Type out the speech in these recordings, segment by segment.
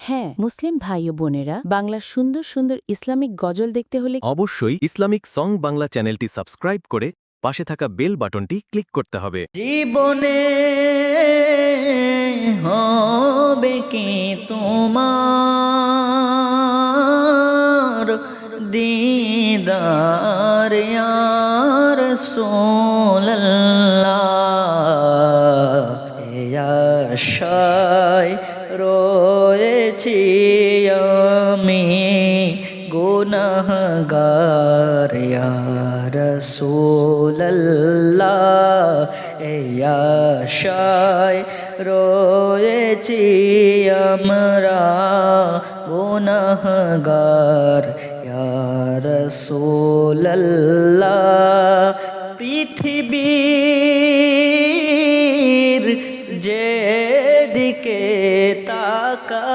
হ্যাঁ, মুসলিম ভাই ও বোনেরা, বাংলার সুন্দর সুন্দর ইসলামিক গজল দেখতে হলে অবশ্যই ইসলামিক সং বাংলা চ্যানেলটি সাবস্ক্রাইব করে পাশে থাকা বেল বাটনটি ক্লিক করতে হবে। জীবনে হবে কি তোমার দিদার ইয়া রাসূলুল্লাহ, এই আশায় রয়েছি আমি গুনাহগার ইয়া রাসূলুল্লাহ, এই আশায় রয়েছি আমরা গুনাহগার ইয়া রাসূলুল্লাহ। পৃথিবীর যেদিকে তাকাই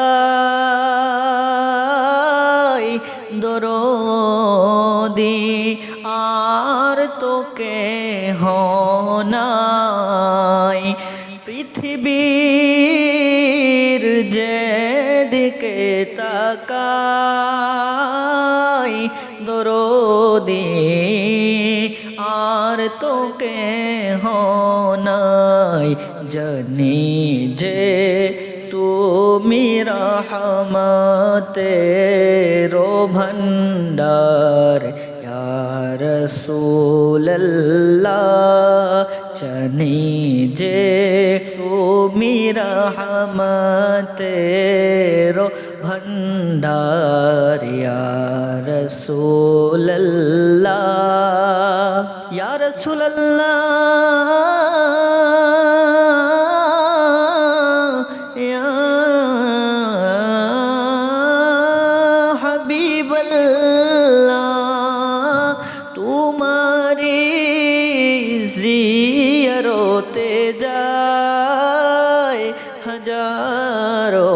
দরদি আর তোকে নাই। পৃথিবীর যেদিকে তাকাই দরদি আর তোকে নাই। জানি যে তুমি রহমতের ভান্ডার ইয়া রাসূলুল্লাহ, জানি যে তুমি রহমতের ভান্ডার ইয়া রাসূলুল্লাহ, ইয়া রাসূলুল্লাহ, ইয়া হাবিবাল্লাহ। তোমারি জিয়ারতে যায় হাজারো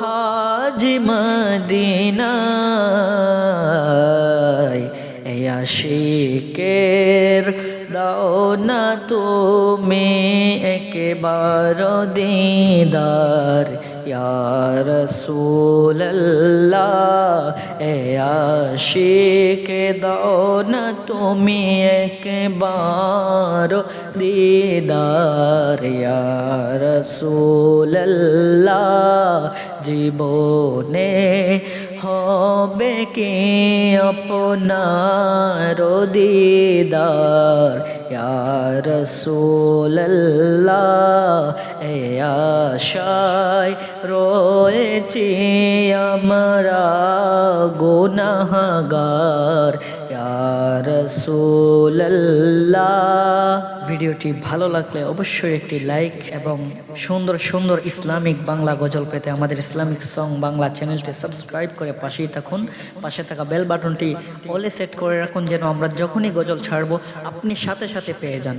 হাজি মদিনায়। এই আশিকের দাও না তুমি একবার দিদার ইয়া রাসূলুল্লাহ, এই আশিকে দাও না তুমি একবার দিদার ইয়া রাসূলুল্লাহ। জীবনে হবে কি আপনার দিদার ইয়া রাসূলুল্লাহ, এই আশায় রয়েছি আমরা গুনাহগার ইয়া রাসূলুল্লাহ। ভিডিওটি ভালো লাগলে অবশ্যই একটি লাইক এবং সুন্দর সুন্দর ইসলামিক বাংলা গজল পেতে আমাদের ইসলামিক সং বাংলা চ্যানেলটি সাবস্ক্রাইব করে পাশেই থাকুন। পাশে থাকা বেল বাটনটি অলে সেট করে রাখুন, যেন আমরা যখনই গজল ছাড়বো আপনি সাথে সাথে পেয়ে যান।